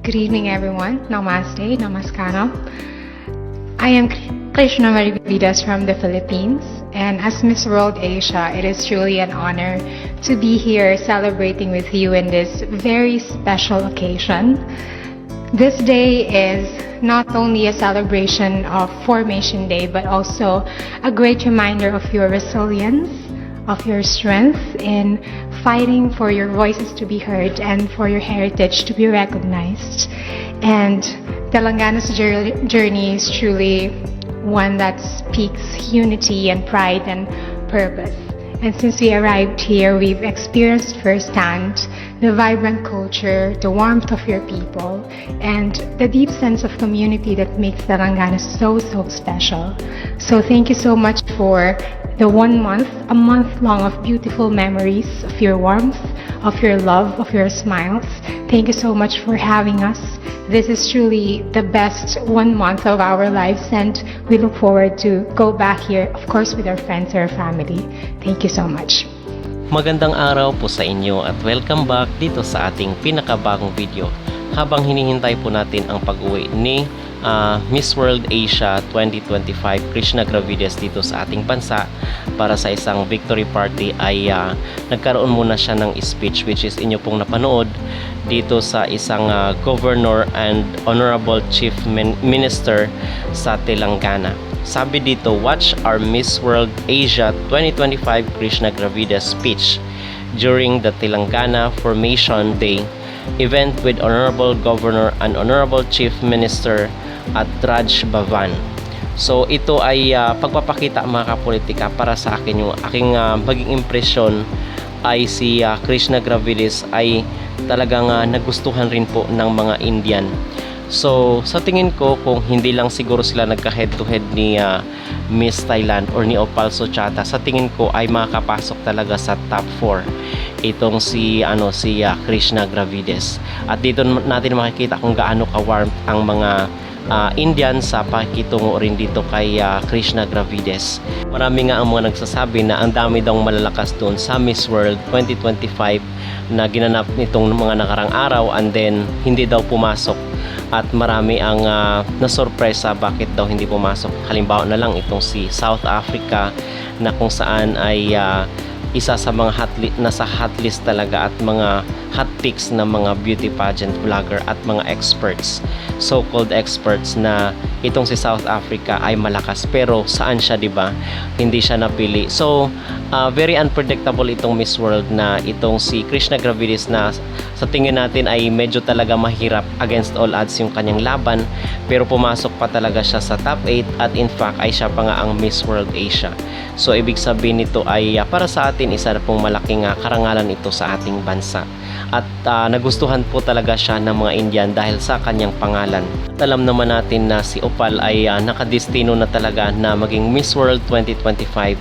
Good evening, everyone. Namaste, namaskaram. I am Krishna Marividas from the Philippines, and as Miss World Asia, it is truly an honor to be here celebrating with you in this very special occasion. This day is not only a celebration of Formation Day, but also a great reminder of your resilience, of your strength in fighting for your voices to be heard and for your heritage to be recognized. And Telangana's journey is truly one that speaks unity and pride and purpose. And since we arrived here, we've experienced firsthand the vibrant culture, the warmth of your people, and the deep sense of community that makes Telangana so special. So thank you so much for the 1 month, a month long of beautiful memories of your warmth, of your love, of your smiles. Thank you so much for having us. This is truly the best 1 month of our lives, and we look forward to go back here, of course, with our friends or family. Thank you so much. Magandang araw po sa inyo at welcome back dito sa ating pinakabagong video. Habang hinihintay po natin ang pag-uwi ni Miss World Asia 2025 Krishna Gravides dito sa ating bansa para sa isang victory party, ay nagkaroon muna siya ng speech, which is inyo pong napanood dito sa isang governor and honorable chief minister sa Telangana. Sabi dito, watch our Miss World Asia 2025 Krishna Gravides speech during the Telangana Formation Day event with Honorable Governor and Honorable Chief Minister at Raj Bhavan. So ito ay pagpapakita, mga kapolitika, para sa akin. Yung aking maging impresyon ay si Krishna Gravides ay talagang nagustuhan rin po ng mga Indian. So sa tingin ko, kung hindi lang siguro sila nagka head to head ni Miss Thailand or ni Opal Sochata, sa tingin ko ay makakapasok talaga sa top 4 itong si Krishna Gravides. At dito natin makikita kung gaano ka-warm ang mga Indian sa pakitungo rin dito kay Krishna Gravides. Marami nga ang mga nagsasabi na ang dami daw malalakas doon sa Miss World 2025 na ginanap nitong mga nakarang araw, and then hindi daw pumasok. At marami ang nasorpresa bakit daw hindi pumasok. Halimbawa na lang itong si South Africa, na kung saan ay isa sa mga nasa hot list talaga, at mga hot picks na mga beauty pageant vlogger at mga experts, so-called experts, na itong si South Africa ay malakas. Pero saan siya, di ba? Hindi siya napili. So very unpredictable itong Miss World na itong si Krishna Gravides, na sa tingin natin ay medyo talaga mahirap against all odds yung kanyang laban, pero pumasok pa talaga siya sa top 8, at in fact ay siya pa nga ang Miss World Asia. So ibig sabihin nito ay para sa atin isa na pong malaking karangalan ito sa ating bansa. At nagustuhan po talaga siya ng mga Indian dahil sa kanyang pangalan. At alam naman natin na si Opal ay nakadestino na talaga na maging Miss World 2025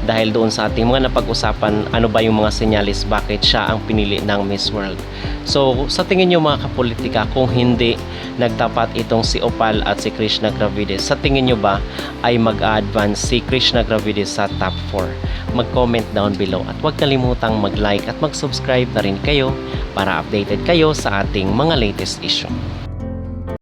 dahil doon sa ating mga napag-usapan, ano ba yung mga senyalis bakit siya ang pinili ng Miss World. So sa tingin nyo, mga kapolitika, kung hindi nagtapat itong si Opal at si Krishna Gravides, sa tingin nyo ba ay mag-advance si Krishna Gravides sa top 4? Mag-comment down below at huwag kalimutang mag-like at mag-subscribe na rin kayo para updated kayo sa ating mga latest issue.